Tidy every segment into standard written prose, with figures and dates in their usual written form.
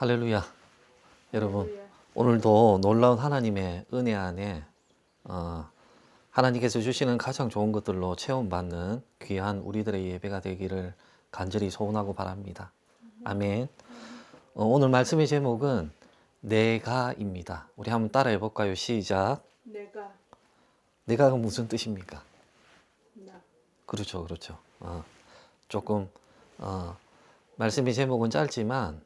할렐루야. 여러분, 할렐루야. 오늘도 놀라운 하나님의 은혜 안에 하나님께서 주시는 가장 좋은 것들로 체험받는 귀한 우리들의 예배가 되기를 간절히 소원하고 바랍니다. 아멘. 오늘 말씀의 제목은 내가입니다. 우리 한번 따라해 볼까요? 시작. 내가가 무슨 뜻입니까? 나. 그렇죠, 그렇죠. 조금 말씀의 제목은 짧지만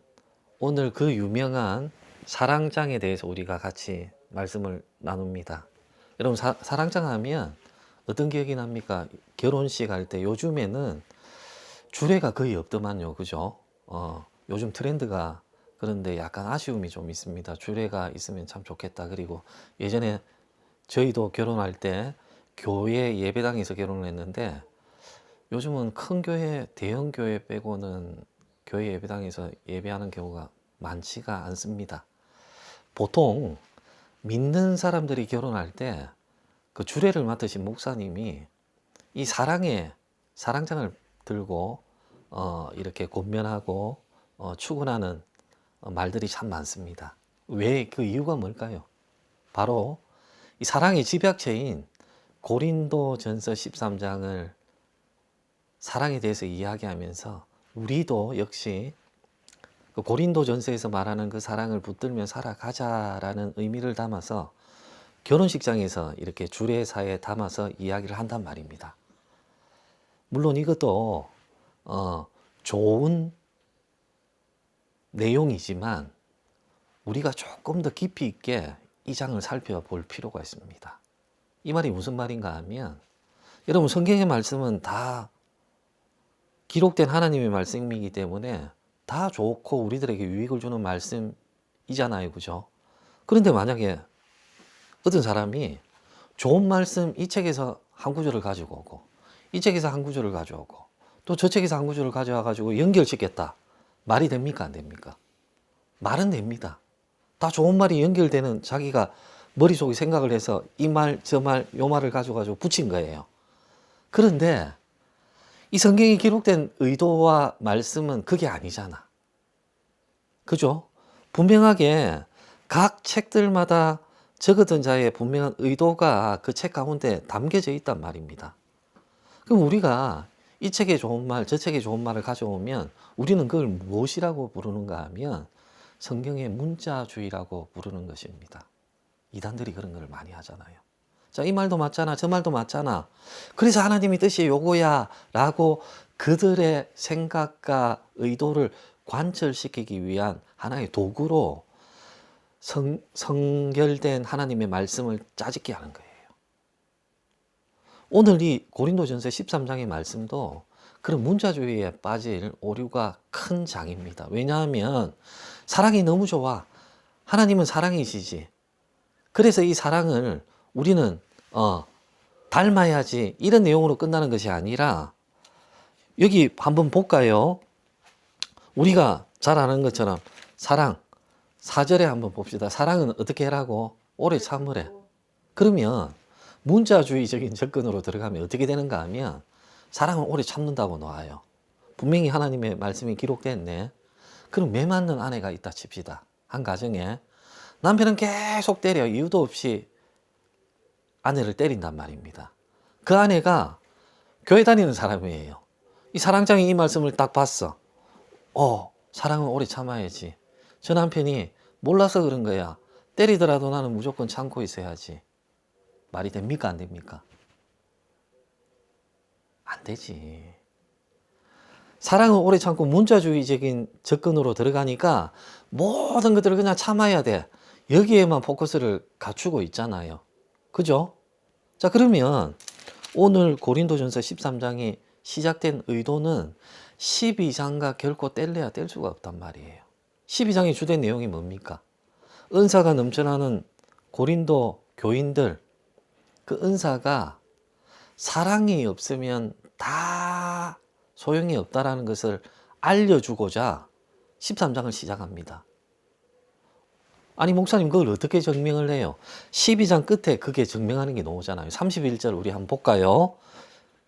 오늘 그 유명한 사랑장에 대해서 우리가 같이 말씀을 나눕니다. 여러분, 사랑장 하면 어떤 기억이 납니까? 결혼식 할 때 요즘에는 주례가 거의 없더만요. 그죠? 요즘 트렌드가 그런데 약간 아쉬움이 좀 있습니다. 주례가 있으면 참 좋겠다. 그리고 예전에 저희도 결혼할 때 교회 예배당에서 결혼을 했는데 요즘은 큰 교회, 대형 교회 빼고는 교회 예배당에서 예배하는 경우가 많지가 않습니다. 보통 믿는 사람들이 결혼할 때 그 주례를 맡으신 목사님이 이 사랑장을 들고 이렇게 권면하고 축원하는 말들이 참 많습니다. 왜 그 이유가 뭘까요? 바로 이 사랑의 집약체인 고린도전서 13장을 사랑에 대해서 이야기하면서 우리도 역시 그 고린도전서에서 말하는 그 사랑을 붙들며 살아가자라는 의미를 담아서 결혼식장에서 이렇게 주례사에 담아서 이야기를 한단 말입니다. 물론 이것도 좋은 내용이지만 우리가 조금 더 깊이 있게 이 장을 살펴볼 필요가 있습니다. 이 말이 무슨 말인가 하면 여러분, 성경의 말씀은 다 기록된 하나님의 말씀이기 때문에 다 좋고 우리들에게 유익을 주는 말씀이잖아요. 그죠? 그런데 만약에 어떤 사람이 좋은 말씀 이 책에서 한 구절을 가지고 오고 이 책에서 한 구절을 가져오고 또 저 책에서 한 구절을 가져와 가지고 연결시켰다. 말이 됩니까? 안 됩니까? 말은 됩니다. 다 좋은 말이 연결되는 자기가 머릿속에 생각을 해서 이 말, 저 말, 요 말을 가지고 붙인 거예요. 그런데 이 성경에 기록된 의도와 말씀은 그게 아니잖아. 그죠? 분명하게 각 책들마다 적었던 자의 분명한 의도가 그 책 가운데 담겨져 있단 말입니다. 그럼 우리가 이 책에 좋은 말, 저 책에 좋은 말을 가져오면 우리는 그걸 무엇이라고 부르는가 하면 성경의 문자주의라고 부르는 것입니다. 이단들이 그런 걸 많이 하잖아요. 자, 이 말도 맞잖아, 저 말도 맞잖아. 그래서 하나님의 뜻이 요거야 라고 그들의 생각과 의도를 관철시키기 위한 하나의 도구로 성결된 하나님의 말씀을 짜집게 하는 거예요. 오늘 이 고린도전서 13장의 말씀도 그런 문자주의에 빠질 오류가 큰 장입니다. 왜냐하면 사랑이 너무 좋아. 하나님은 사랑이시지. 그래서 이 사랑을 우리는 닮아야지 이런 내용으로 끝나는 것이 아니라 여기 한번 볼까요? 우리가 잘 아는 것처럼 사랑 4절에 한번 봅시다. 사랑은 어떻게 해라고? 오래 참으래. 그러면 문자주의적인 접근으로 들어가면 어떻게 되는가 하면 사랑은 오래 참는다고 나와요. 분명히 하나님의 말씀이 기록됐네. 그럼 매 맞는 아내가 있다 칩시다. 한 가정에 남편은 계속 때려 이유도 없이 아내를 때린단 말입니다. 그 아내가 교회 다니는 사람이에요. 이 사랑장이 이 말씀을 딱 봤어. 사랑은 오래 참아야지. 저 남편이 몰라서 그런 거야. 때리더라도 나는 무조건 참고 있어야지. 말이 됩니까? 안 됩니까? 안 되지. 사랑은 오래 참고 문자주의적인 접근으로 들어가니까 모든 것들을 그냥 참아야 돼. 여기에만 포커스를 갖추고 있잖아요. 그죠? 자, 그러면 오늘 고린도전서 13장이 시작된 의도는 12장과 결코 뗄래야 뗄 수가 없단 말이에요. 12장의 주된 내용이 뭡니까? 은사가 넘쳐나는 고린도 교인들, 그 은사가 사랑이 없으면 다 소용이 없다라는 것을 알려주고자 13장을 시작합니다. 아니, 목사님, 그걸 어떻게 증명을 해요? 12장 끝에 그게 증명하는 게 나오잖아요. 31절 우리 한번 볼까요?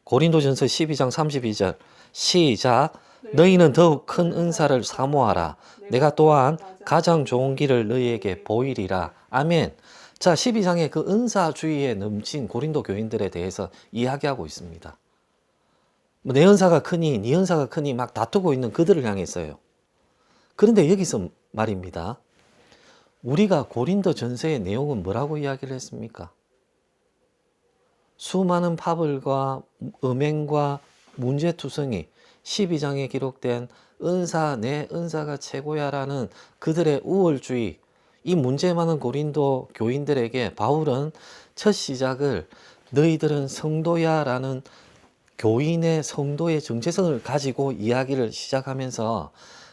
고린도전서 12장 32절 시작. 너희는 더욱 큰 은사를 사모하라. 내가 또한 가장 좋은 길을 너희에게 보이리라. 아멘. 자, 12장에 그 은사주의에 넘친 고린도 교인들에 대해서 이야기하고 있습니다. 내 은사가 크니 네 은사가 크니 막 다투고 있는 그들을 향했어요. 그런데 여기서 말입니다. 우리가 고린도 전서의 내용은 뭐라고 이야기를 했습니까? 수많은 파벌과 음행과 문제투성이 12장에 기록된 은사, 내 은사가 최고야라는 그들의 우월주의, 이 문제 많은 고린도 교인들에게 바울은 첫 시작을 너희들은 성도야라는 교인의 성도의 정체성을 가지고 이야기를 시작하면서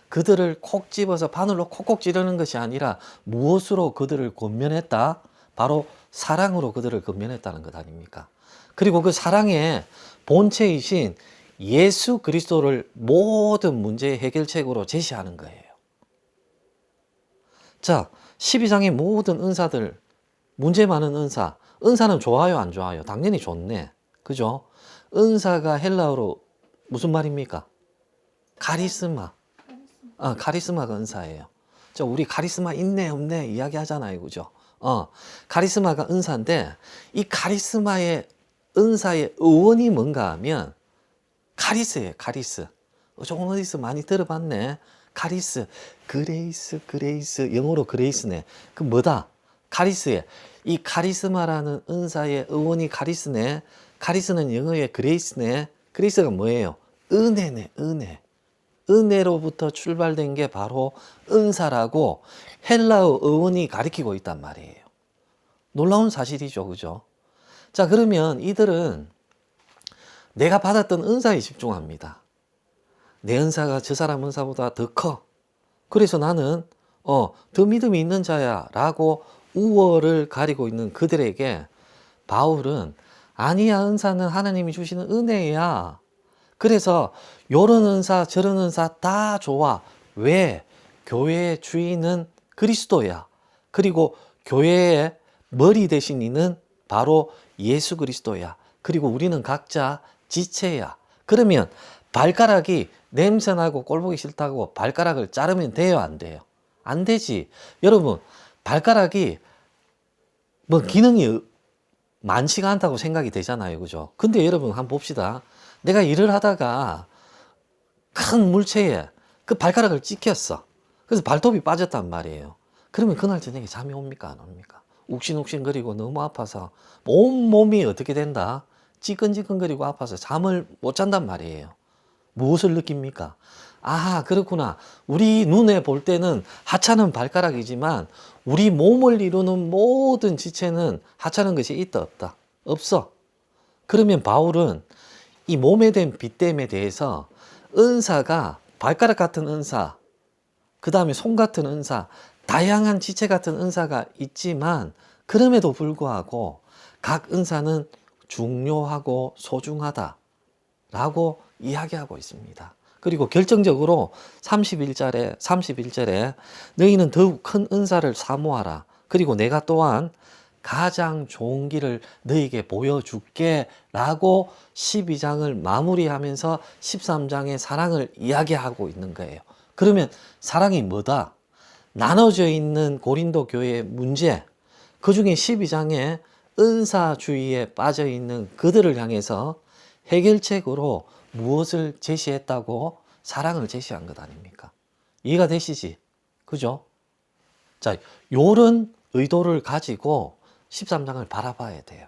그들을 콕 집어서 바늘로 콕콕 찌르는 것이 아니라 무엇으로 그들을 권면했다? 바로 사랑으로 그들을 권면했다는 것 아닙니까? 그리고 그 사랑의 본체이신 예수 그리스도를 모든 문제의 해결책으로 제시하는 거예요. 자, 12장의 모든 은사들, 문제 많은 은사, 은사는 좋아요, 안 좋아요? 당연히 좋네. 그죠? 은사가 헬라어로 무슨 말입니까? 카리스마. 카리스마가 은사예요. 우리 카리스마 있네, 없네 이야기 하잖아요. 그죠? 카리스마가 은사인데, 이 카리스마의 은사의 의원이 뭔가 하면, 카리스예요, 카리스. 조금 어디서 많이 들어봤네. 카리스, 그레이스, 영어로 그레이스네. 그 뭐다? 카리스에. 이 카리스마라는 은사의 의원이 카리스네. 카리스는 영어의 그레이스네. 그레이스가 뭐예요? 은혜네, 은혜. 은혜로부터 출발된 게 바로 은사라고 헬라어 어원이 가리키고 있단 말이에요. 놀라운 사실이죠. 그죠? 자, 그러면 이들은 내가 받았던 은사에 집중합니다. 내 은사가 저 사람 은사보다 더 커. 그래서 나는 더 믿음이 있는 자야 라고 우월을 가리고 있는 그들에게 바울은 아니야, 은사는 하나님이 주시는 은혜야. 그래서 요런 은사 저런 은사 다 좋아. 왜? 교회의 주인은 그리스도야. 그리고 교회의 머리 대신 이는 바로 예수 그리스도야. 그리고 우리는 각자 지체야. 그러면 발가락이 냄새나고 꼴보기 싫다고 발가락을 자르면 돼요, 안 돼요? 안 되지. 여러분, 발가락이 뭐 기능이 많지가 않다고 생각이 되잖아요. 그죠? 근데 여러분 한번 봅시다. 내가 일을 하다가 큰 물체에 그 발가락을 찍혔어. 그래서 발톱이 빠졌단 말이에요. 그러면 그날 저녁에 잠이 옵니까, 안 옵니까? 욱신욱신거리고 너무 아파서 온몸이 어떻게 된다? 찌끈찌끈거리고 아파서 잠을 못 잔단 말이에요. 무엇을 느낍니까? 아, 그렇구나. 우리 눈에 볼 때는 하찮은 발가락이지만 우리 몸을 이루는 모든 지체는 하찮은 것이 있다, 없다? 없어. 그러면 바울은 이 몸에 대한 빚됨에 대해서 은사가 발가락 같은 은사, 그 다음에 손 같은 은사, 다양한 지체 같은 은사가 있지만 그럼에도 불구하고 각 은사는 중요하고 소중하다라고 이야기하고 있습니다. 그리고 결정적으로 31절에 너희는 더욱 큰 은사를 사모하라. 그리고 내가 또한 가장 좋은 길을 너희에게 보여줄게 라고 12장을 마무리하면서 13장의 사랑을 이야기하고 있는 거예요. 그러면 사랑이 뭐다? 나눠져 있는 고린도 교회의 문제, 그 중에 12장에 은사주의에 빠져 있는 그들을 향해서 해결책으로 무엇을 제시했다고? 사랑을 제시한 것 아닙니까? 이해가 되시지? 그죠? 자, 요런 의도를 가지고 13장을 바라봐야 돼요.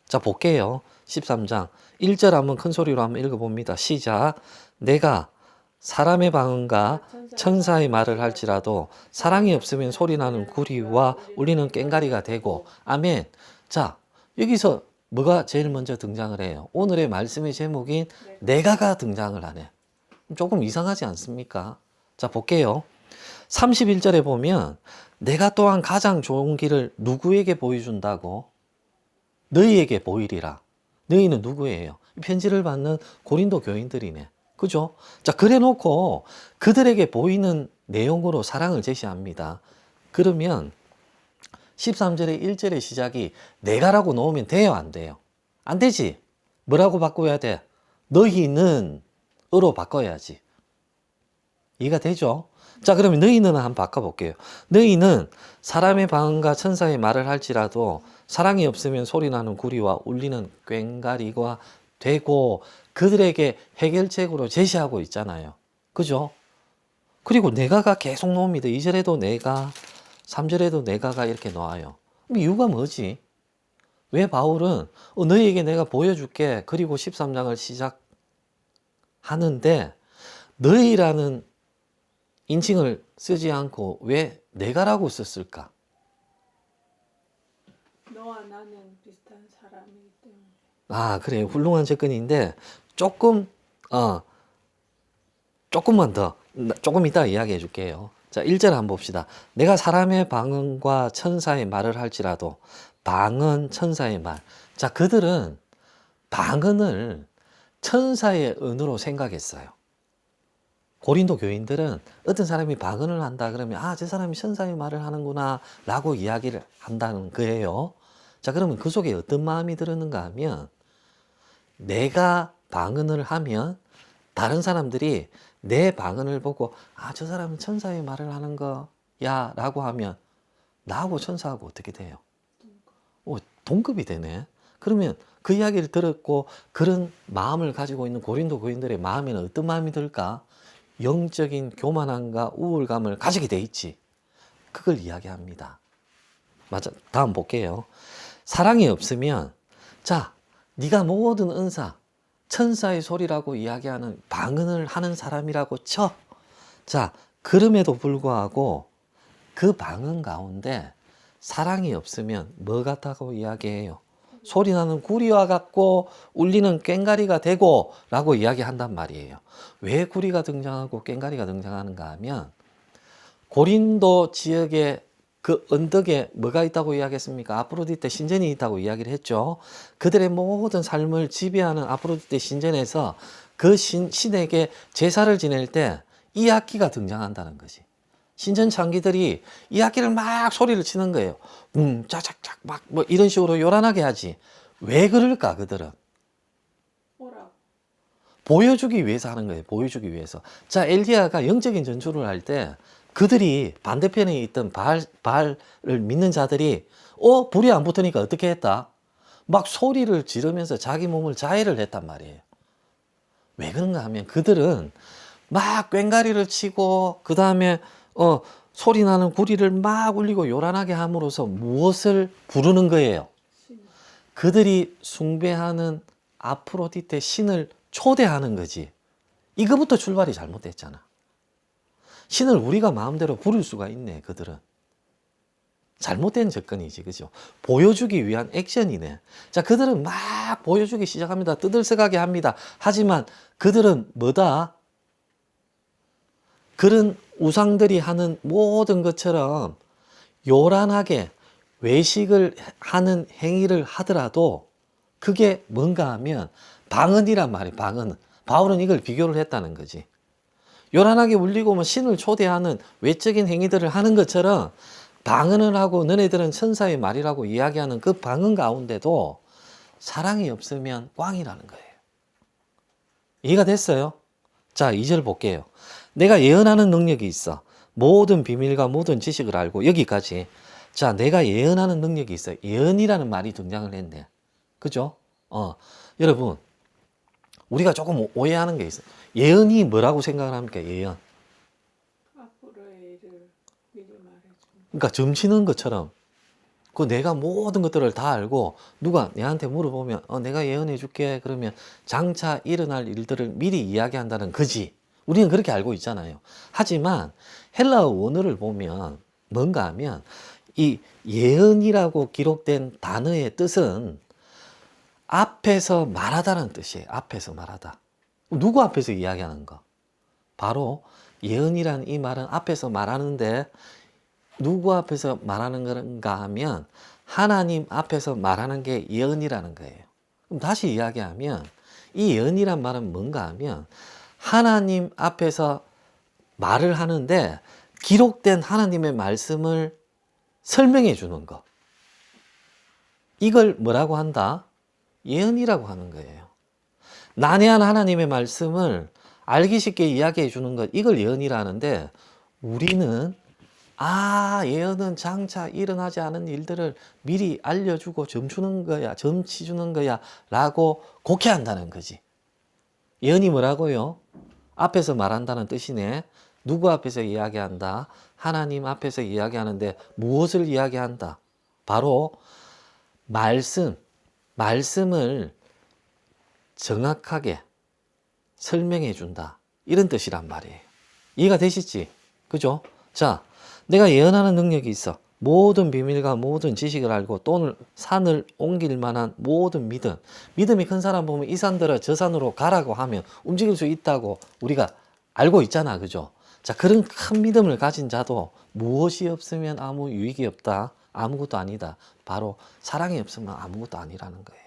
자, 볼게요. 13장 1절 한번 큰 소리로 한번 읽어봅니다. 시작. 내가 사람의 방언과 천사의 말을 할지라도 사랑이 없으면 소리나는 구리와 울리는 꽹과리가 되고. 아멘. 자, 여기서 뭐가 제일 먼저 등장을 해요? 오늘의 말씀의 제목인 내가가 등장을 하네. 조금 이상하지 않습니까? 자, 볼게요. 31절에 보면 내가 또한 가장 좋은 길을 누구에게 보여준다고? 너희에게 보이리라. 너희는 누구예요? 편지를 받는 고린도 교인들이네. 그죠? 자, 그래 놓고 그들에게 보이는 내용으로 사랑을 제시합니다. 그러면 13절의 1절의 시작이 내가라고 놓으면 돼요, 안 돼요? 안 되지. 뭐라고 바꿔야 돼? 너희는 으로 바꿔야지. 이해가 되죠? 자, 그러면 너희는 한번 바꿔볼게요. 너희는 사람의 방언과 천사의 말을 할지라도 사랑이 없으면 소리나는 구리와 울리는 꽹과리가 되고, 그들에게 해결책으로 제시하고 있잖아요. 그죠? 그리고 내가가 계속 나옵니다. 2절에도 내가, 3절에도 내가가 이렇게 나와요. 이유가 뭐지? 왜 바울은 너희에게 내가 보여줄게, 그리고 13장을 시작하는데 너희라는 인칭을 쓰지 않고 왜 내가라고 썼을까? 너와 나는 비슷한 사람이기 때문에. 아, 그래요. 훌륭한 접근인데 조금만 더, 조금 이따 이야기해 줄게요. 자, 1절 한번 봅시다. 내가 사람의 방언과 천사의 말을 할지라도, 방언, 천사의 말. 자, 그들은 방언을 천사의 언어로 생각했어요. 고린도 교인들은 어떤 사람이 방언을 한다 그러면 아, 저 사람이 천사의 말을 하는구나 라고 이야기를 한다는 거예요. 자, 그러면 그 속에 어떤 마음이 들었는가 하면, 내가 방언을 하면 다른 사람들이 내 방언을 보고 아, 저 사람은 천사의 말을 하는 거야 라고 하면 나하고 천사하고 어떻게 돼요? 동급이 되네. 그러면 그 이야기를 들었고 그런 마음을 가지고 있는 고린도 교인들의 마음에는 어떤 마음이 들까? 영적인 교만함과 우울감을 가지게 돼 있지. 그걸 이야기합니다. 맞아. 다음 볼게요. 사랑이 없으면, 자, 네가 모든 은사, 천사의 소리라고 이야기하는 방언을 하는 사람이라고 쳐. 자, 그럼에도 불구하고 그 방언 가운데 사랑이 없으면 뭐 같다고 이야기해요? 소리나는 구리와 같고 울리는 꽹과리가 되고 라고 이야기한단 말이에요. 왜 구리가 등장하고 꽹과리가 등장하는가 하면, 고린도 지역에 그 언덕에 뭐가 있다고 이야기했습니까? 아프로디테 신전이 있다고 이야기를 했죠. 그들의 모든 삶을 지배하는 아프로디테 신전에서 그 신에게 제사를 지낼 때 이 악기가 등장한다는 것이. 신전 창기들이 이 악기를 막 소리를 치는 거예요. 짜작작 막 뭐 이런 식으로 요란하게 하지. 왜 그럴까 그들은? 오라. 보여주기 위해서 하는 거예요. 보여주기 위해서. 자, 엘리야가 영적인 전투를 할 때 그들이 반대편에 있던 바알을 믿는 자들이 불이 안 붙으니까 어떻게 했다? 막 소리를 지르면서 자기 몸을 자해를 했단 말이에요. 왜 그런가 하면 그들은 막 꽹과리를 치고 그 다음에 소리 나는 구리를 막 울리고 요란하게 함으로써 무엇을 부르는 거예요? 신. 그들이 숭배하는 아프로디테 신을 초대하는 거지. 이거부터 출발이 잘못됐잖아. 신을 우리가 마음대로 부를 수가 있네, 그들은. 잘못된 접근이지, 그죠? 보여주기 위한 액션이네. 자, 그들은 막 보여주기 시작합니다. 뜨들썩하게 합니다. 하지만 그들은 뭐다? 그런 우상들이 하는 모든 것처럼 요란하게 외식을 하는 행위를 하더라도 그게 뭔가 하면 방언이란 말이에요. 방언. 바울은 이걸 비교를 했다는 거지. 요란하게 울리고 뭐 신을 초대하는 외적인 행위들을 하는 것처럼 방언을 하고 너네들은 천사의 말이라고 이야기하는 그 방언 가운데도 사랑이 없으면 꽝이라는 거예요. 이해가 됐어요? 자, 2절 볼게요. 내가 예언하는 능력이 있어. 모든 비밀과 모든 지식을 알고, 여기까지. 자, 내가 예언하는 능력이 있어. 예언이라는 말이 등장을 했네. 그죠? 여러분, 우리가 조금 오해하는 게 있어요. 예언이 뭐라고 생각을 합니까? 예언. 앞으로의 일을 미리 말해주는. 그러니까 점치는 것처럼 그 내가 모든 것들을 다 알고 누가 내한테 물어보면 내가 예언해 줄게 그러면 장차 일어날 일들을 미리 이야기한다는 거지. 우리는 그렇게 알고 있잖아요. 하지만 헬라어 원어를 보면 뭔가 하면 이 예언이라고 기록된 단어의 뜻은 앞에서 말하다는 뜻이에요. 앞에서 말하다. 누구 앞에서 이야기하는 거? 바로 예언이라는 이 말은 앞에서 말하는데 누구 앞에서 말하는 건가 하면 하나님 앞에서 말하는 게 예언이라는 거예요. 그럼 다시 이야기하면 이 예언이란 말은 뭔가 하면 하나님 앞에서 말을 하는데 기록된 하나님의 말씀을 설명해 주는 거. 이걸 뭐라고 한다? 예언이라고 하는 거예요. 난해한 하나님의 말씀을 알기 쉽게 이야기해 주는 것, 이걸 예언이라는데, 우리는 예언은 장차 일어나지 않은 일들을 미리 알려주고 점주는 거야, 점치주는 거야 라고 곡해한다는 거지. 예언이 뭐라고요? 앞에서 말한다는 뜻이네. 누구 앞에서 이야기한다? 하나님 앞에서 이야기하는데 무엇을 이야기한다? 바로 말씀을 정확하게 설명해 준다. 이런 뜻이란 말이에요. 이해가 되시지? 그죠? 자, 내가 예언하는 능력이 있어. 모든 비밀과 모든 지식을 알고 또 산을 옮길 만한 모든 믿음. 믿음이 큰 사람 보면 이 산들을 저 산으로 가라고 하면 움직일 수 있다고 우리가 알고 있잖아. 그죠? 자, 그런 큰 믿음을 가진 자도 무엇이 없으면 아무 유익이 없다. 아무것도 아니다. 바로 사랑이 없으면 아무것도 아니라는 거예요.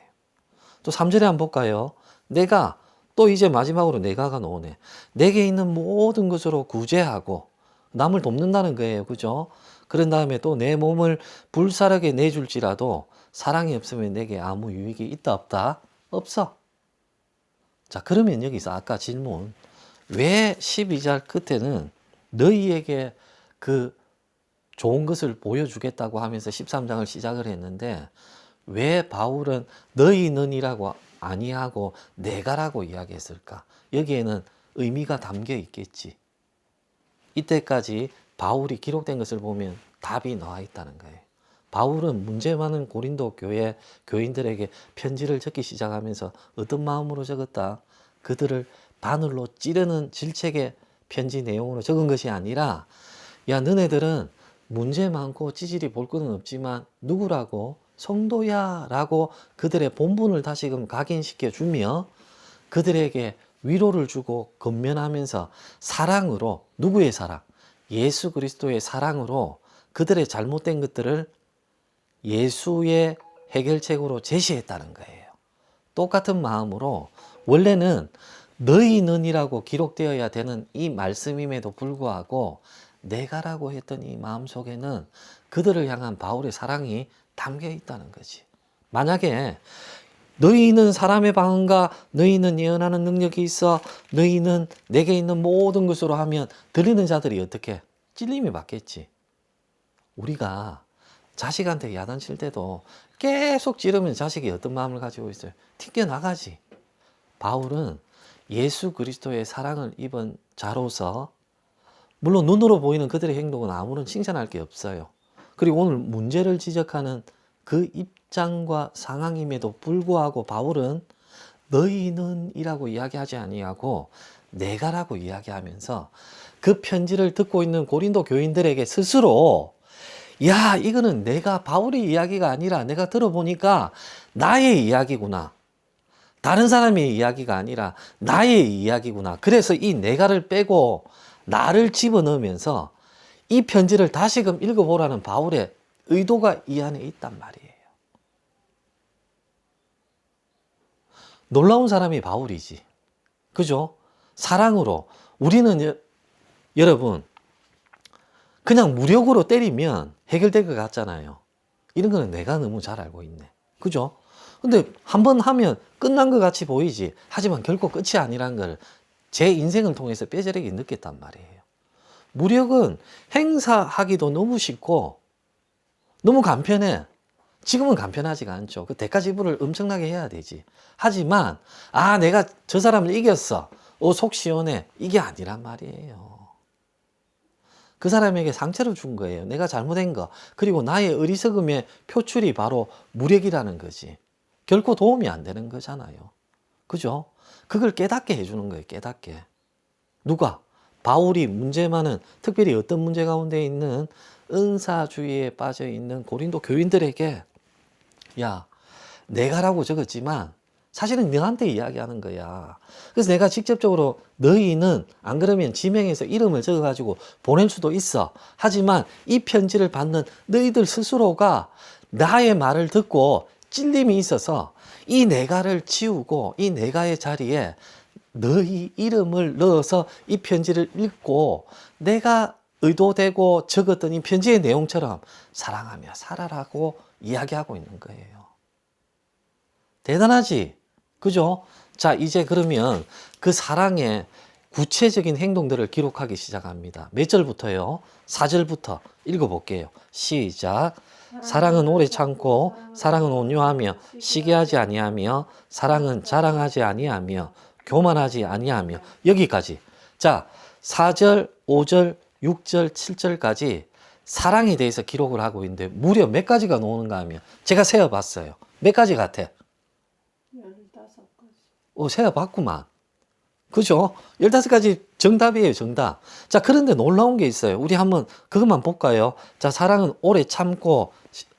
또 3절에 한번 볼까요? 내가 또 이제 마지막으로 내가가 나오네. 내게 있는 모든 것으로 구제하고 남을 돕는다는 거예요. 그죠? 그런 다음에 또 내 몸을 불사르게 내줄지라도 사랑이 없으면 내게 아무 유익이 있다 없다? 없어. 자, 그러면 여기서 아까 질문, 왜 12절 끝에는 너희에게 그 좋은 것을 보여주겠다고 하면서 13장을 시작을 했는데 왜 바울은 너희는이라고 아니하고 내가라고 이야기했을까? 여기에는 의미가 담겨 있겠지. 이때까지 바울이 기록된 것을 보면 답이 나와 있다는 거예요. 바울은 문제 많은 고린도 교회 교인들에게 편지를 적기 시작하면서 어떤 마음으로 적었다? 그들을 바늘로 찌르는 질책의 편지 내용으로 적은 것이 아니라, 야, 너네들은 문제 많고 찌질이 볼 것은 없지만 누구라고? 성도야 라고 그들의 본분을 다시금 각인시켜 주며 그들에게 위로를 주고 건면하면서 사랑으로, 누구의 사랑? 예수 그리스도의 사랑으로 그들의 잘못된 것들을 예수의 해결책으로 제시했다는 거예요. 똑같은 마음으로 원래는 너희는이라고 기록되어야 되는 이 말씀임에도 불구하고 내가라고 했던 이 마음속에는 그들을 향한 바울의 사랑이 담겨 있다는 거지. 만약에 너희는 사람의 방언과 너희는 예언하는 능력이 있어 너희는 내게 있는 모든 것으로 하면 들리는 자들이 어떻게? 찔림이 받겠지. 우리가 자식한테 야단칠 때도 계속 찌르면 자식이 어떤 마음을 가지고 있어요? 튕겨나가지. 바울은 예수 그리스도의 사랑을 입은 자로서 물론 눈으로 보이는 그들의 행동은 아무런 칭찬할 게 없어요. 그리고 오늘 문제를 지적하는 그 입장과 상황임에도 불구하고 바울은 너희는 이라고 이야기하지 아니하고 내가라고 이야기하면서 그 편지를 듣고 있는 고린도 교인들에게 스스로 야, 이거는 내가 바울의 이야기가 아니라 내가 들어보니까 나의 이야기구나. 다른 사람의 이야기가 아니라 나의 이야기구나. 그래서 이 내가를 빼고 나를 집어넣으면서 이 편지를 다시금 읽어보라는 바울의 의도가 이 안에 있단 말이에요. 놀라운 사람이 바울이지. 그죠? 사랑으로. 우리는 여러분 그냥 무력으로 때리면 해결될 것 같잖아요. 이런 거는 내가 너무 잘 알고 있네. 그죠? 근데 한번 하면 끝난 것 같이 보이지. 하지만 결코 끝이 아니란 걸 제 인생을 통해서 뼈저리게 느꼈단 말이에요. 무력은 행사하기도 너무 쉽고 너무 간편해. 지금은 간편하지가 않죠. 그 대가 지불을 엄청나게 해야 되지. 하지만 내가 저 사람을 이겼어. 속 시원해. 이게 아니란 말이에요. 그 사람에게 상처를 준 거예요. 내가 잘못한 거. 그리고 나의 어리석음의 표출이 바로 무력이라는 거지. 결코 도움이 안 되는 거잖아요. 그죠? 그걸 깨닫게 해주는 거예요. 깨닫게. 누가? 바울이 문제 많은, 특별히 어떤 문제 가운데 있는 은사주의에 빠져 있는 고린도 교인들에게 야, 내가라고 적었지만 사실은 너한테 이야기하는 거야. 그래서 내가 직접적으로 너희는 안 그러면 지명해서 이름을 적어가지고 보낼 수도 있어. 하지만 이 편지를 받는 너희들 스스로가 나의 말을 듣고 찔림이 있어서 이 내가를 치우고 이 내가의 자리에 너희 이름을 넣어서 이 편지를 읽고 내가 의도되고 적었던 이 편지의 내용처럼 사랑하며 살아라고 이야기하고 있는 거예요. 대단하지? 그죠? 자, 이제 그러면 그 사랑의 구체적인 행동들을 기록하기 시작합니다. 몇 절부터요? 4절부터 읽어볼게요. 시작. 사랑은 오래 참고 사랑은 온유하며 시기하지 아니하며 사랑은 자랑하지 아니하며 교만하지 아니하며 여기까지. 자, 4절, 5절, 6절, 7절까지 사랑에 대해서 기록을 하고 있는데 무려 몇 가지가 나오는가 하면 제가 세어봤어요. 몇 가지 같아? 15가지. 세어봤구만. 그죠? 15가지 정답이에요, 정답. 자, 그런데 놀라운 게 있어요. 우리 한번 그것만 볼까요? 자, 사랑은 오래 참고,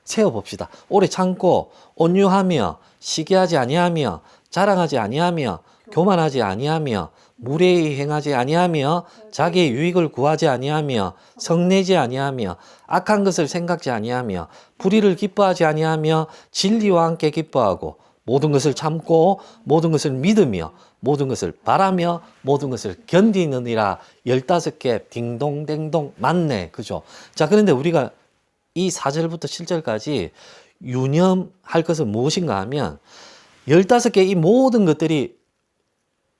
세어봅시다. 오래 참고, 온유하며, 시기하지 아니하며, 자랑하지 아니하며, 교만하지 아니하며, 무례히 행하지 아니하며, 자기의 유익을 구하지 아니하며, 성내지 아니하며, 악한 것을 생각지 아니하며, 불의를 기뻐하지 아니하며, 진리와 함께 기뻐하고, 모든 것을 참고, 모든 것을 믿으며, 모든 것을 바라며, 모든 것을 견디느니라. 15개 딩동댕동 맞네. 그죠? 자, 그런데 우리가 이 4절부터 7절까지 유념할 것은 무엇인가 하면 15개 이 모든 것들이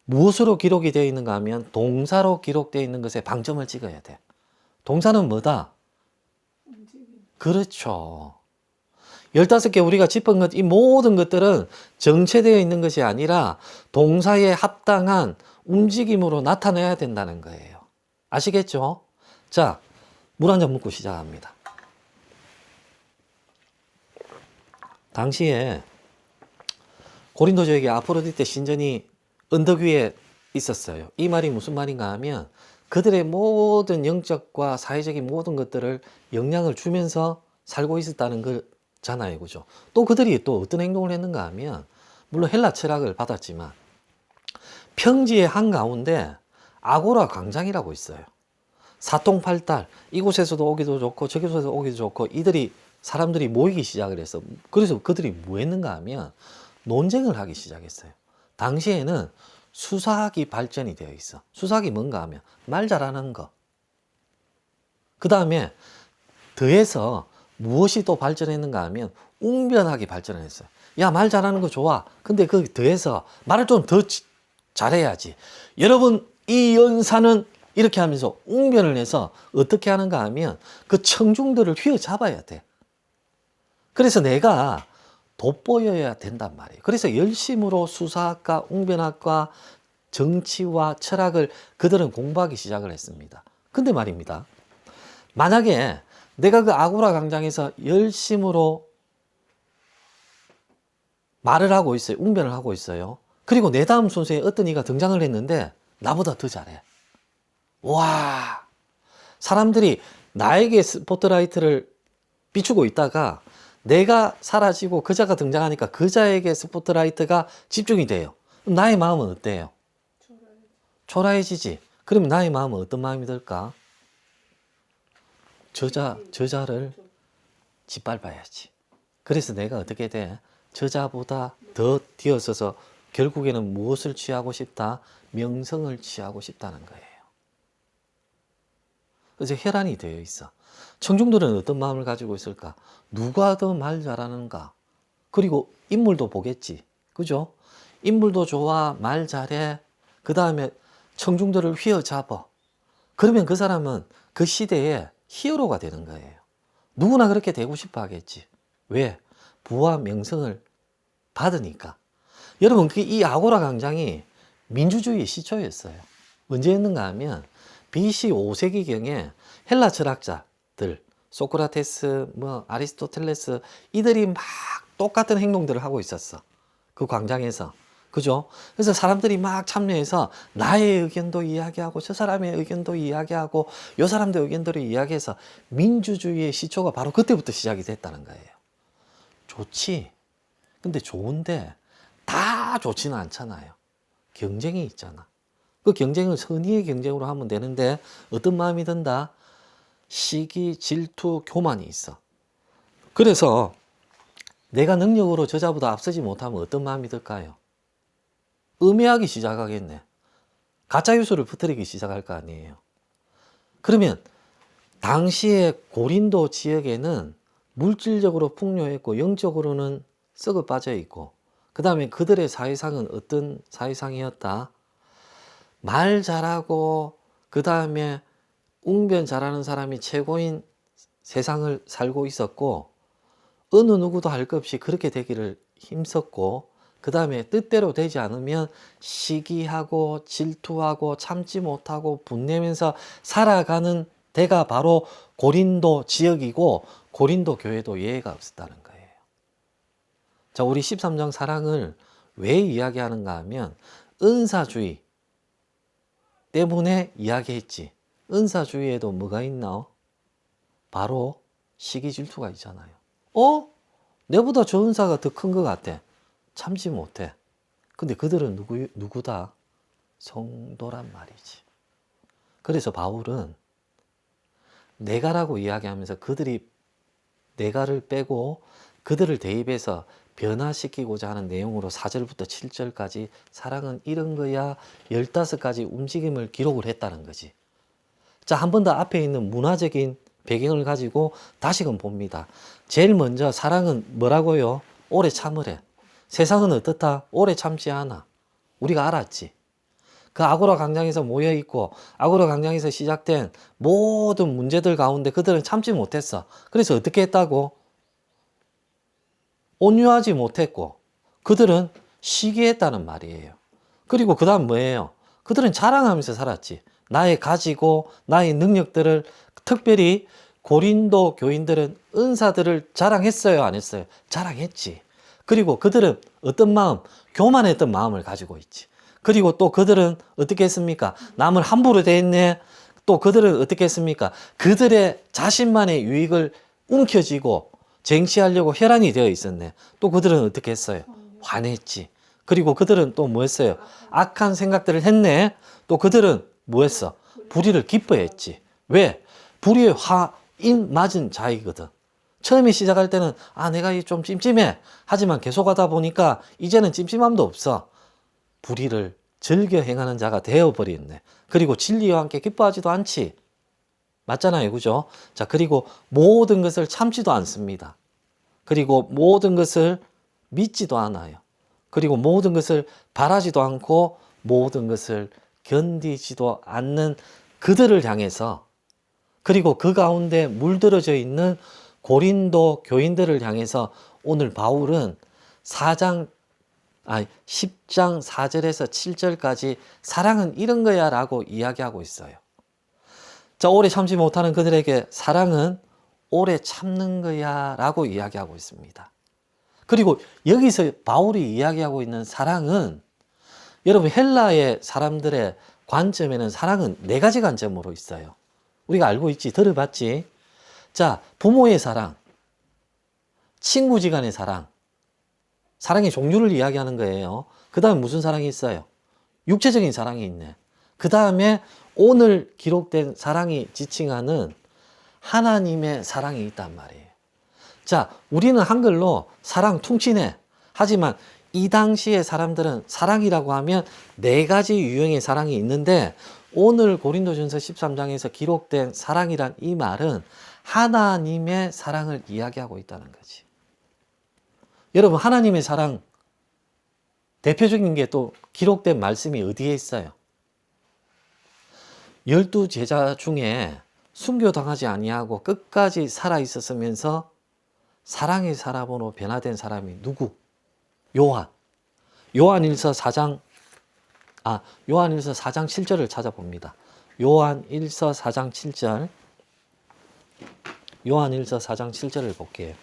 무엇으로 기록이 되어 있는가 하면 동사로 기록되어 있는 것에 방점을 찍어야 돼. 동사는 뭐다? 움직임. 그렇죠. 15개 우리가 짚은 것, 이 모든 것들은 정체되어 있는 것이 아니라 동사에 합당한 움직임으로 나타내야 된다는 거예요. 아시겠죠? 자, 물 한 잔 먹고 시작합니다. 당시에 고린도저에게 아프로디테 신전이 언덕 위에 있었어요. 이 말이 무슨 말인가 하면 그들의 모든 영적과 사회적인 모든 것들을 영향을 주면서 살고 있었다는 거잖아요. 그죠? 또 그들이 또 어떤 행동을 했는가 하면 물론 헬라 철학을 받았지만 평지의 한가운데 아고라 광장이라고 있어요. 사통팔달 이곳에서도 오기도 좋고 저곳에서 오기도 좋고 사람들이 모이기 시작을 했어. 그래서 그들이 뭐 했는가 하면 논쟁을 하기 시작했어요. 당시에는 수사학이 발전이 되어 있어. 수사학이 뭔가 하면 말 잘하는 거. 그 다음에 더해서 무엇이 또 발전했는가 하면 웅변학이 발전했어요. 야, 말 잘하는 거 좋아. 근데 그 더해서 말을 좀 더 잘해야지. 여러분, 이 연사는 이렇게 하면서 웅변을 해서 어떻게 하는가 하면 그 청중들을 휘어잡아야 돼. 그래서 내가 돋보여야 된단 말이에요. 그래서 열심으로 수사학과, 웅변학과, 정치와 철학을 그들은 공부하기 시작을 했습니다. 근데 말입니다. 만약에 내가 그 아고라 광장에서 열심으로 말을 하고 있어요. 웅변을 하고 있어요. 그리고 내 다음 순서에 어떤 이가 등장을 했는데 나보다 더 잘해. 와, 사람들이 나에게 스포트라이트를 비추고 있다가 내가 사라지고 그자가 등장하니까 그자에게 스포트라이트가 집중이 돼요. 그럼 나의 마음은 어때요? 초라해지지. 그럼 나의 마음은 어떤 마음이 들까? 저자를 짓밟아야지. 그래서 내가 어떻게 돼? 저자보다 더 뒤어서서 결국에는 무엇을 취하고 싶다? 명성을 취하고 싶다는 거예요. 그래서 혈안이 되어 있어. 청중들은 어떤 마음을 가지고 있을까? 누가 더 말 잘하는가? 그리고 인물도 보겠지. 그죠? 인물도 좋아, 말 잘해. 그 다음에 청중들을 휘어잡아. 그러면 그 사람은 그 시대에 히어로가 되는 거예요. 누구나 그렇게 되고 싶어 하겠지. 왜? 부와 명성을 받으니까. 여러분, 이 아고라 광장이 민주주의의 시초였어요. 언제였는가 하면 BC 5세기경에 헬라 철학자들, 소크라테스, 아리스토텔레스, 이들이 막 똑같은 행동들을 하고 있었어. 그 광장에서. 그죠? 그래서 사람들이 막 참여해서 나의 의견도 이야기하고 저 사람의 의견도 이야기하고 요 사람들의 의견들을 이야기해서 민주주의의 시초가 바로 그때부터 시작이 됐다는 거예요. 좋지. 근데 좋은데 다 좋지는 않잖아요. 경쟁이 있잖아. 그 경쟁을 선의의 경쟁으로 하면 되는데 어떤 마음이 든다? 시기, 질투, 교만이 있어. 그래서 내가 능력으로 저자보다 앞서지 못하면 어떤 마음이 들까요? 음해하기 시작하겠네. 가짜 뉴스를 퍼뜨리기 시작할 거 아니에요. 그러면 당시에 고린도 지역에는 물질적으로 풍요했고 영적으로는 썩어 빠져 있고 그 다음에 그들의 사회상은 어떤 사회상이었다? 말 잘하고 그 다음에 웅변 잘하는 사람이 최고인 세상을 살고 있었고 어느 누구도 할 것 없이 그렇게 되기를 힘썼고 그 다음에 뜻대로 되지 않으면 시기하고 질투하고 참지 못하고 분내면서 살아가는 데가 바로 고린도 지역이고 고린도 교회도 예외가 없었다는 거예요. 자, 우리 13장 사랑을 왜 이야기하는가 하면 은사주의 때문에 이야기했지. 은사주의에도 뭐가 있나? 바로 시기 질투가 있잖아요. 내보다 저 은사가 더 큰 것 같아. 참지 못해. 근데 그들은 누구다? 성도란 말이지. 그래서 바울은 내가라고 이야기하면서 그들이 내가를 빼고 그들을 대입해서 변화시키고자 하는 내용으로 4절부터 7절까지 사랑은 이런 거야 15가지 움직임을 기록을 했다는 거지. 자, 한 번 더 앞에 있는 문화적인 배경을 가지고 다시금 봅니다. 제일 먼저 사랑은 뭐라고요? 오래 참으래. 세상은 어떻다? 오래 참지 않아. 우리가 알았지. 그 아고라 광장에서 모여있고 아고라 광장에서 시작된 모든 문제들 가운데 그들은 참지 못했어. 그래서 어떻게 했다고? 온유하지 못했고 그들은 시기했다는 말이에요. 그리고 그 다음 뭐예요? 그들은 자랑하면서 살았지. 나의 가지고 나의 능력들을 특별히 고린도 교인들은 은사들을 자랑했어요? 안 했어요? 자랑했지. 그리고 그들은 어떤 마음? 교만했던 마음을 가지고 있지. 그리고 또 그들은 어떻게 했습니까? 남을 함부로 대했네. 또 그들은 어떻게 했습니까? 그들의 자신만의 유익을 움켜쥐고 쟁취하려고 혈안이 되어 있었네. 또 그들은 어떻게 했어요? 화냈지. 그리고 그들은 또 뭐 했어요? 악한 생각들을 했네. 또 그들은 뭐 했어? 불의를 기뻐했지. 왜? 불의의 화인 맞은 자이거든. 처음에 시작할 때는 내가 좀 찜찜해. 하지만 계속 하다 보니까 이제는 찜찜함도 없어. 불의를 즐겨 행하는 자가 되어버렸네. 그리고 진리와 함께 기뻐하지도 않지. 맞잖아요. 그죠? 자, 그리고 모든 것을 참지도 않습니다. 그리고 모든 것을 믿지도 않아요. 그리고 모든 것을 바라지도 않고 모든 것을 견디지도 않는 그들을 향해서 그리고 그 가운데 물들어져 있는 고린도 교인들을 향해서 오늘 바울은 10장 4절에서 7절까지 사랑은 이런 거야 라고 이야기하고 있어요. 자, 오래 참지 못하는 그들에게 사랑은 오래 참는 거야 라고 이야기하고 있습니다. 그리고 여기서 바울이 이야기하고 있는 사랑은 여러분 헬라의 사람들의 관점에는 사랑은 4가지 관점으로 있어요. 우리가 알고 있지, 들어봤지. 자, 부모의 사랑, 친구지간의 사랑, 사랑의 종류를 이야기하는 거예요. 그 다음에 무슨 사랑이 있어요? 육체적인 사랑이 있네. 그 다음에 오늘 기록된 사랑이 지칭하는 하나님의 사랑이 있단 말이에요. 자, 우리는 한글로 사랑 퉁치네. 하지만 이 당시의 사람들은 사랑이라고 하면 4가지 유형의 사랑이 있는데 오늘 고린도전서 13장에서 기록된 사랑이란 이 말은 하나님의 사랑을 이야기하고 있다는 거지. 여러분, 하나님의 사랑 대표적인 게 또 기록된 말씀이 어디에 있어요? 12제자 중에 순교당하지 아니하고 끝까지 살아 있었으면서 사랑의 사람으로 변화된 사람이 누구? 요한. 요한일서 4장 7절을 찾아봅니다. 요한일서 4장 7절. 요한일서 4장 7절을 볼게요.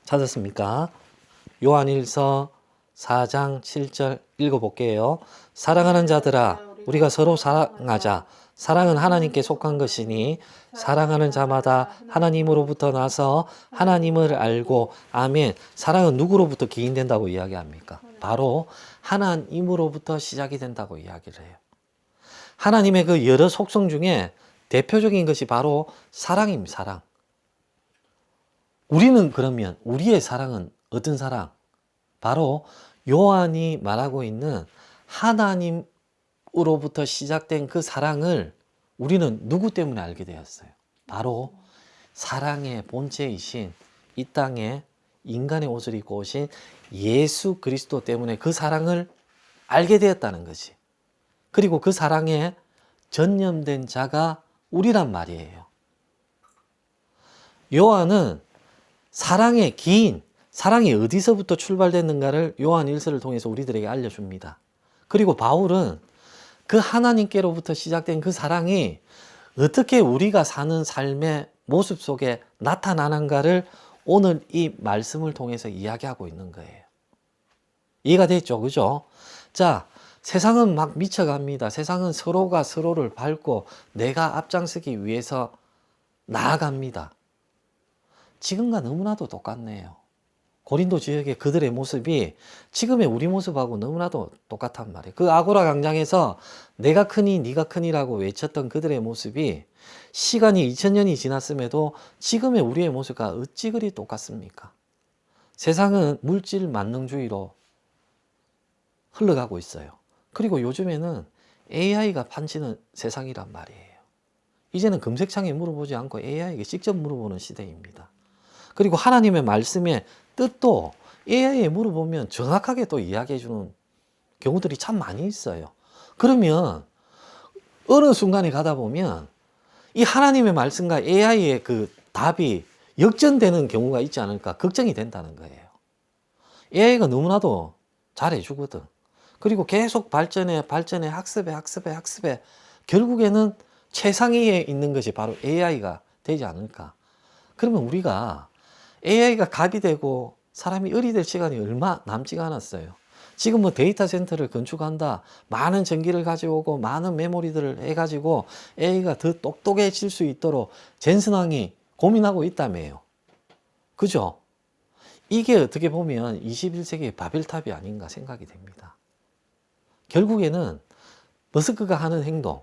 찾았습니까? 요한일서 4장 7절 읽어볼게요. 사랑하는 자들아, 우리가 서로 사랑하자. 사랑은 하나님께 속한 것이니 사랑하는 자마다 하나님으로부터 나서 하나님을 알고 아멘. 사랑은 누구로부터 기인된다고 이야기합니까? 바로 하나님으로부터 시작이 된다고 이야기를 해요. 하나님의 그 여러 속성 중에 대표적인 것이 바로 사랑입니다. 사랑. 우리는 그러면 우리의 사랑은 어떤 사랑? 바로 요한이 말하고 있는 하나님으로부터 시작된 그 사랑을 우리는 누구 때문에 알게 되었어요? 바로 사랑의 본체이신 이 땅에 인간의 옷을 입고 오신 예수 그리스도 때문에 그 사랑을 알게 되었다는 것이. 그리고 그 사랑에 전념된 자가 우리란 말이에요. 요한은 사랑의 기인, 사랑이 어디서부터 출발됐는가를 요한 1서를 통해서 우리들에게 알려줍니다. 그리고 바울은 그 하나님께로부터 시작된 그 사랑이 어떻게 우리가 사는 삶의 모습 속에 나타나는가를 오늘 이 말씀을 통해서 이야기하고 있는 거예요. 이해가 됐죠? 그죠? 자, 세상은 막 미쳐갑니다. 세상은 서로가 서로를 밟고 내가 앞장서기 위해서 나아갑니다. 지금과 너무나도 똑같네요. 고린도 지역의 그들의 모습이 지금의 우리 모습하고 너무나도 똑같단 말이에요. 그 아고라 광장에서 내가 크니 네가 크니라고 외쳤던 그들의 모습이 시간이 2000년이 지났음에도 지금의 우리의 모습과 어찌 그리 똑같습니까? 세상은 물질 만능주의로 흘러가고 있어요. 그리고 요즘에는 AI가 판치는 세상이란 말이에요. 이제는 검색창에 물어보지 않고 AI에게 직접 물어보는 시대입니다. 그리고 하나님의 말씀의 뜻도 AI에 물어보면 정확하게 또 이야기해 주는 경우들이 참 많이 있어요. 그러면 어느 순간에 가다 보면 이 하나님의 말씀과 AI의 그 답이 역전되는 경우가 있지 않을까 걱정이 된다는 거예요. AI가 너무나도 잘해 주거든. 그리고 계속 발전해 학습해 결국에는 최상위에 있는 것이 바로 AI가 되지 않을까. 그러면 우리가 AI가 갑이 되고 사람이 을이 될 시간이 얼마 남지가 않았어요. 지금 뭐 데이터 센터를 건축한다. 많은 전기를 가져오고 많은 메모리들을 해가지고 AI가 더 똑똑해질 수 있도록 젠슨왕이 고민하고 있다며요. 그죠? 이게 어떻게 보면 21세기의 바벨탑이 아닌가 생각이 됩니다. 결국에는 머스크가 하는 행동,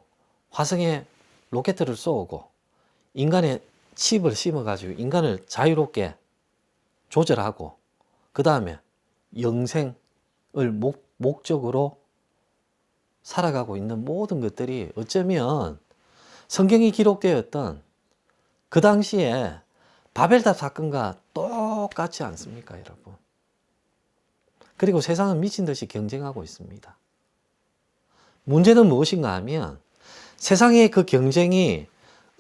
화성에 로켓을 쏘고 인간의 칩을 심어가지고 인간을 자유롭게 조절하고 그 다음에 영생을 목적으로 살아가고 있는 모든 것들이 어쩌면 성경이 기록되었던 그 당시에 바벨탑 사건과 똑같지 않습니까, 여러분? 그리고 세상은 미친 듯이 경쟁하고 있습니다. 문제는 무엇인가 하면 세상의 그 경쟁이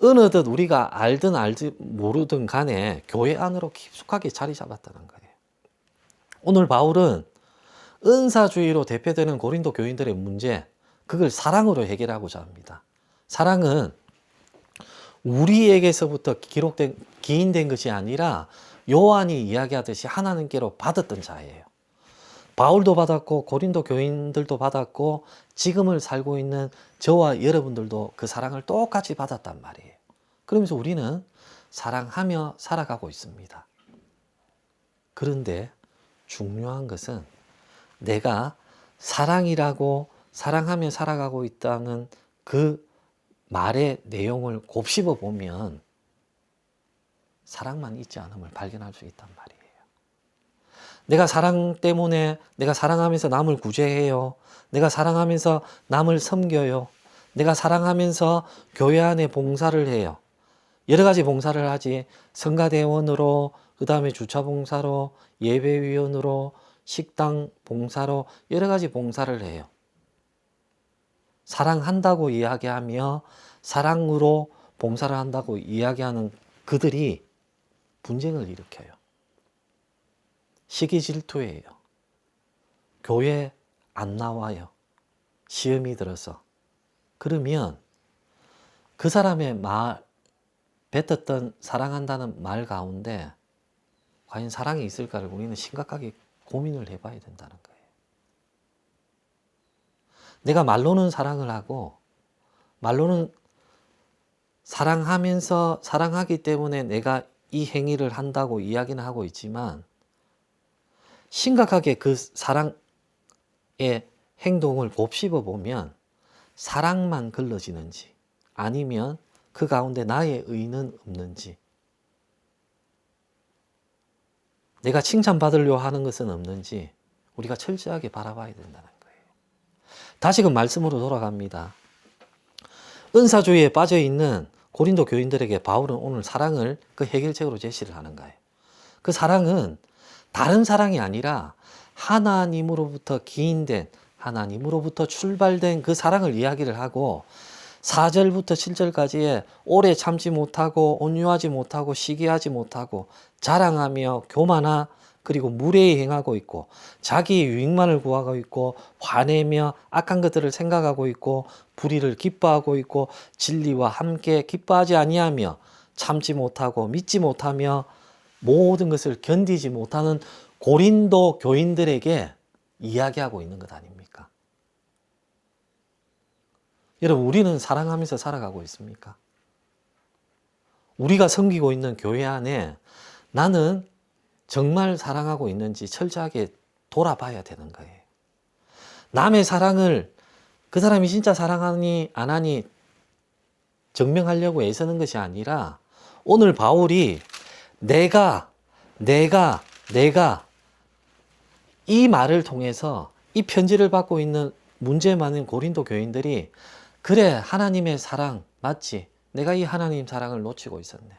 어느덧 우리가 알든 알지 모르든 간에 교회 안으로 깊숙하게 자리 잡았다는 거예요. 오늘 바울은 은사주의로 대표되는 고린도 교인들의 문제, 그걸 사랑으로 해결하고자 합니다. 사랑은 우리에게서부터 기인된 것이 아니라 요한이 이야기하듯이 하나님께로 받았던 자예요. 바울도 받았고 고린도 교인들도 받았고 지금을 살고 있는 저와 여러분들도 그 사랑을 똑같이 받았단 말이에요. 그러면서 우리는 사랑하며 살아가고 있습니다. 그런데 중요한 것은 내가 사랑이라고 사랑하며 살아가고 있다는 그 말의 내용을 곱씹어 보면 사랑만 있지 않음을 발견할 수 있단 말이에요. 내가 사랑 때문에 내가 사랑하면서 남을 구제해요. 내가 사랑하면서 남을 섬겨요. 내가 사랑하면서 교회 안에 봉사를 해요. 여러 가지 봉사를 하지. 성가대원으로, 그 다음에 주차봉사로, 예배위원으로, 식당 봉사로 여러 가지 봉사를 해요. 사랑한다고 이야기하며 사랑으로 봉사를 한다고 이야기하는 그들이 분쟁을 일으켜요. 시기 질투예요. 교회 안 나와요. 시험이 들어서. 그러면 그 사람의 뱉었던 사랑한다는 말 가운데 과연 사랑이 있을까를 우리는 심각하게 고민을 해봐야 된다는 거예요. 내가 말로는 사랑을 하고 말로는 사랑하면서 사랑하기 때문에 내가 이 행위를 한다고 이야기는 하고 있지만 심각하게 그 사랑의 행동을 곱씹어 보면 사랑만 걸러지는지 아니면 그 가운데 나의 의는 없는지 내가 칭찬받으려 하는 것은 없는지 우리가 철저하게 바라봐야 된다는 거예요. 다시금 말씀으로 돌아갑니다. 은사주의에 빠져있는 고린도 교인들에게 바울은 오늘 사랑을 그 해결책으로 제시를 하는 거예요. 그 사랑은 다른 사랑이 아니라 하나님으로부터 기인된 하나님으로부터 출발된 그 사랑을 이야기를 하고 4절부터 7절까지의 오래 참지 못하고 온유하지 못하고 시기하지 못하고 자랑하며 교만하 그리고 무례히 행하고 있고 자기의 유익만을 구하고 있고 화내며 악한 것들을 생각하고 있고 불의를 기뻐하고 있고 진리와 함께 기뻐하지 아니하며 참지 못하고 믿지 못하며 모든 것을 견디지 못하는 고린도 교인들에게 이야기하고 있는 것 아닙니까? 여러분, 우리는 사랑하면서 살아가고 있습니까? 우리가 섬기고 있는 교회 안에 나는 정말 사랑하고 있는지 철저하게 돌아봐야 되는 거예요. 남의 사랑을 그 사람이 진짜 사랑하니 안 하니 증명하려고 애쓰는 것이 아니라 오늘 바울이 내가 이 말을 통해서 이 편지를 받고 있는 문제 많은 고린도 교인들이 그래, 하나님의 사랑 맞지? 내가 이 하나님 사랑을 놓치고 있었네.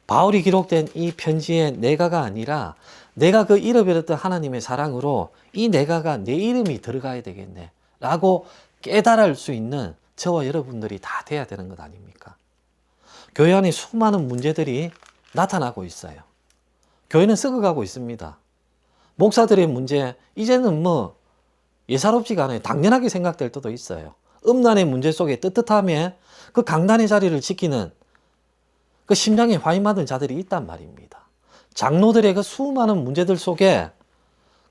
바울이 기록된 이 편지의 내가가 아니라 내가 그 잃어버렸던 하나님의 사랑으로 이 내가가 내 이름이 들어가야 되겠네 라고 깨달을 수 있는 저와 여러분들이 다 돼야 되는 것 아닙니까? 교회 안에 수많은 문제들이 나타나고 있어요. 교회는 썩어가고 있습니다. 목사들의 문제, 이제는 뭐 예사롭지가 않아요. 당연하게 생각될 때도 있어요. 음란의 문제 속에 떳떳함에 그 강단의 자리를 지키는 그 심장에 화인받은 자들이 있단 말입니다. 장로들의 그 수많은 문제들 속에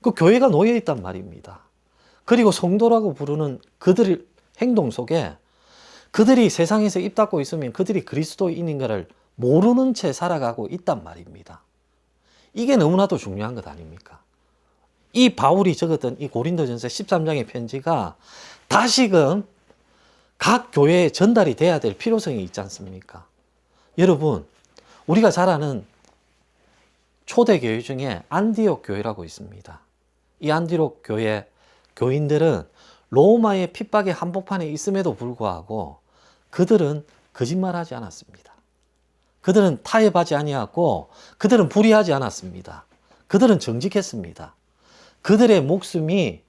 그 교회가 놓여 있단 말입니다. 그리고 성도라고 부르는 그들의 행동 속에 그들이 세상에서 입 닫고 있으면 그들이 그리스도인인 것을 모르는 채 살아가고 있단 말입니다. 이게 너무나도 중요한 것 아닙니까? 이 바울이 적었던 이 고린도전서 13장의 편지가 다시금 각 교회에 전달이 돼야 될 필요성이 있지 않습니까? 여러분, 우리가 잘 아는 초대교회 중에 안디옥 교회라고 있습니다. 이 안디옥 교회 교인들은 로마의 핍박의 한복판에 있음에도 불구하고 그들은 거짓말하지 않았습니다. 그들은 타협하지 아니하고 그들은 불의하지 않았습니다. 그들은 정직했습니다. 그들의 목숨이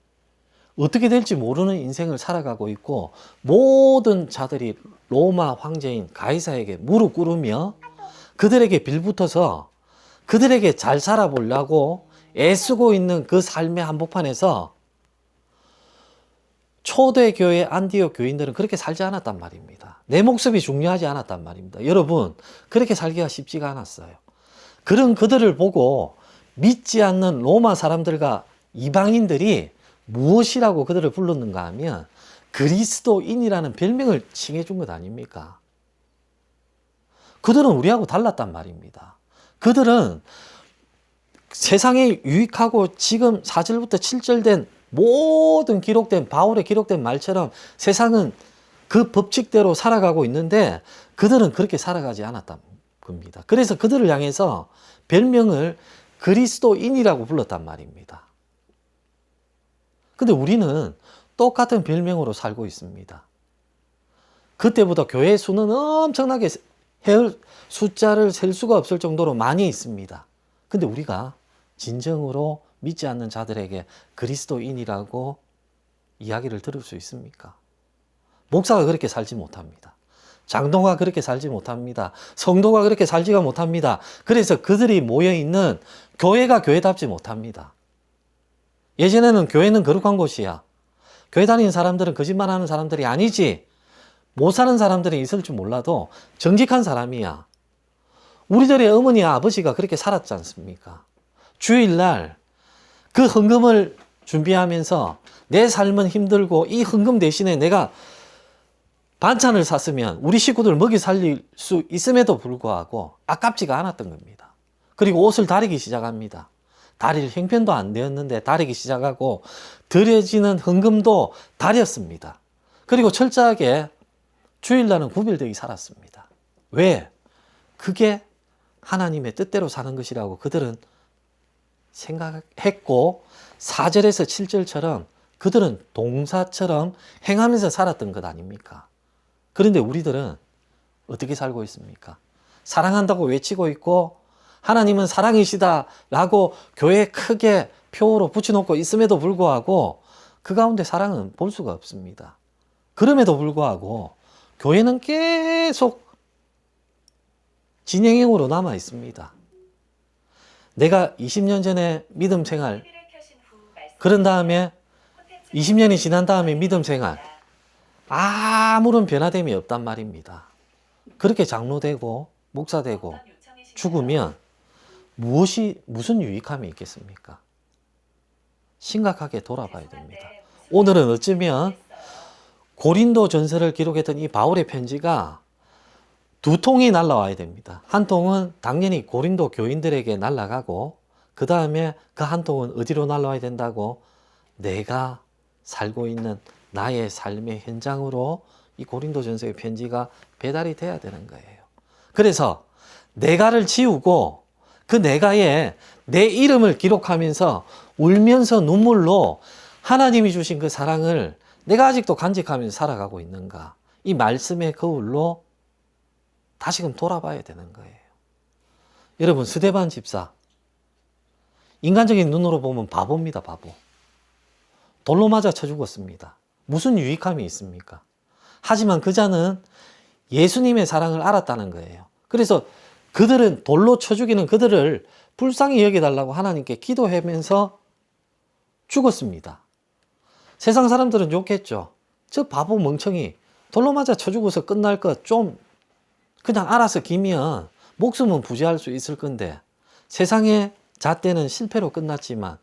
어떻게 될지 모르는 인생을 살아가고 있고 모든 자들이 로마 황제인 가이사에게 무릎 꿇으며 그들에게 빌붙어서 그들에게 잘 살아보려고 애쓰고 있는 그 삶의 한복판에서 초대교회 안디옥 교인들은 그렇게 살지 않았단 말입니다. 내 목숨이 중요하지 않았단 말입니다. 여러분, 그렇게 살기가 쉽지가 않았어요. 그런 그들을 보고 믿지 않는 로마 사람들과 이방인들이 무엇이라고 그들을 불렀는가 하면 그리스도인이라는 별명을 칭해준 것 아닙니까? 그들은 우리하고 달랐단 말입니다. 그들은 세상에 유익하고 지금 4절부터 7절 된 모든 기록된 바울의 기록된 말처럼 세상은 그 법칙대로 살아가고 있는데 그들은 그렇게 살아가지 않았단 겁니다. 그래서 그들을 향해서 별명을 그리스도인이라고 불렀단 말입니다. 근데 우리는 똑같은 별명으로 살고 있습니다. 그때보다 교회 수는 엄청나게 숫자를 셀 수가 없을 정도로 많이 있습니다. 근데 우리가 진정으로 믿지 않는 자들에게 그리스도인이라고 이야기를 들을 수 있습니까? 목사가 그렇게 살지 못합니다. 장로가 그렇게 살지 못합니다. 성도가 그렇게 살지가 못합니다. 그래서 그들이 모여있는 교회가 교회답지 못합니다. 예전에는 교회는 거룩한 곳이야. 교회 다니는 사람들은 거짓말하는 사람들이 아니지. 못 사는 사람들이 있을 줄 몰라도 정직한 사람이야. 우리들의 어머니와 아버지가 그렇게 살았지 않습니까? 주일날 그 헌금을 준비하면서 내 삶은 힘들고 이 헌금 대신에 내가 반찬을 샀으면 우리 식구들 먹이 살릴 수 있음에도 불구하고 아깝지가 않았던 겁니다. 그리고 옷을 다리기 시작합니다. 다릴 형편도 안 되었는데 다리기 시작하고 드려지는 헌금도 다렸습니다. 그리고 철저하게 주일날은 구별되게 살았습니다. 왜? 그게 하나님의 뜻대로 사는 것이라고 그들은 생각했고 4절에서 7절처럼 그들은 동사처럼 행하면서 살았던 것 아닙니까? 그런데 우리들은 어떻게 살고 있습니까? 사랑한다고 외치고 있고 하나님은 사랑이시다 라고 교회에 크게 표로 붙여놓고 있음에도 불구하고 그 가운데 사랑은 볼 수가 없습니다. 그럼에도 불구하고 교회는 계속 진행형으로 남아 있습니다. 내가 20년 전에 믿음 생활, 그런 다음에 20년이 지난 다음에 믿음 생활, 아무런 변화됨이 없단 말입니다. 그렇게 장로되고 목사되고 죽으면 무슨 유익함이 있겠습니까? 심각하게 돌아봐야 됩니다. 오늘은 어쩌면 고린도 전서를 기록했던 이 바울의 편지가 두 통이 날라와야 됩니다. 한 통은 당연히 고린도 교인들에게 날아가고, 그 다음에 그 한 통은 어디로 날라와야 된다고? 내가 살고 있는 나의 삶의 현장으로 이 고린도 전서의 편지가 배달이 돼야 되는 거예요. 그래서 내가를 지우고 그 내가에 내 이름을 기록하면서 울면서 눈물로 하나님이 주신 그 사랑을 내가 아직도 간직하면서 살아가고 있는가? 이 말씀의 거울로 다시금 돌아봐야 되는 거예요. 여러분, 스데반 집사, 인간적인 눈으로 보면 바보입니다. 바보. 돌로 맞아 쳐 죽었습니다. 무슨 유익함이 있습니까? 하지만 그자는 예수님의 사랑을 알았다는 거예요. 그래서 그들은 돌로 쳐 죽이는 그들을 불쌍히 여겨달라고 하나님께 기도하면서 죽었습니다. 세상 사람들은 욕했죠. 저 바보 멍청이 돌로 맞아 쳐 죽어서 끝날 것 좀 그냥 알아서 기면 목숨은 부지할 수 있을 건데, 세상의 잣대는 실패로 끝났지만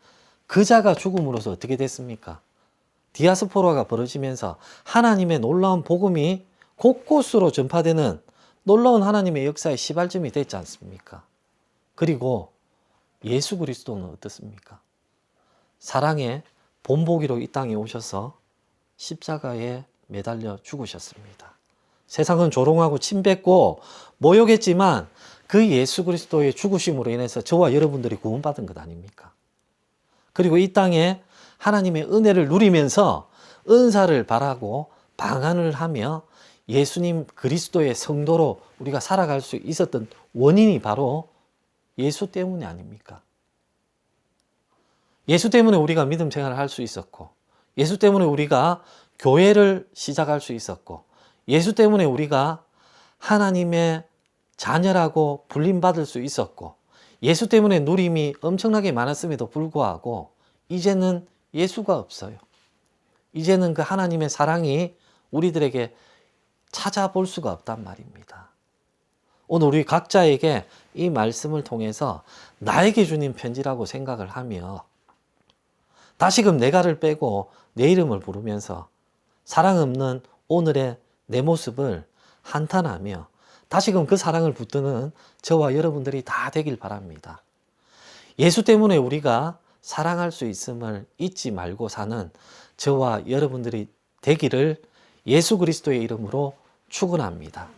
그자가 죽음으로써 어떻게 됐습니까? 디아스포라가 벌어지면서 하나님의 놀라운 복음이 곳곳으로 전파되는 놀라운 하나님의 역사의 시발점이 됐지 않습니까? 그리고 예수 그리스도는 어떻습니까? 사랑의 본보기로 이 땅에 오셔서 십자가에 매달려 죽으셨습니다. 세상은 조롱하고 침뱉고 모욕했지만 그 예수 그리스도의 죽으심으로 인해서 저와 여러분들이 구원받은 것 아닙니까? 그리고 이 땅에 하나님의 은혜를 누리면서 은사를 바라고 방언을 하며 예수님 그리스도의 성도로 우리가 살아갈 수 있었던 원인이 바로 예수 때문이 아닙니까? 예수 때문에 우리가 믿음 생활을 할 수 있었고, 예수 때문에 우리가 교회를 시작할 수 있었고, 예수 때문에 우리가 하나님의 자녀라고 불림받을 수 있었고, 예수 때문에 누림이 엄청나게 많았음에도 불구하고 이제는 예수가 없어요. 이제는 그 하나님의 사랑이 우리들에게 찾아볼 수가 없단 말입니다. 오늘 우리 각자에게 이 말씀을 통해서 나에게 주님 편지라고 생각을 하며 다시금 내가를 빼고 내 이름을 부르면서 사랑 없는 오늘의 내 모습을 한탄하며 다시금 그 사랑을 붙드는 저와 여러분들이 다 되길 바랍니다. 예수 때문에 우리가 사랑할 수 있음을 잊지 말고 사는 저와 여러분들이 되기를 예수 그리스도의 이름으로 축원합니다.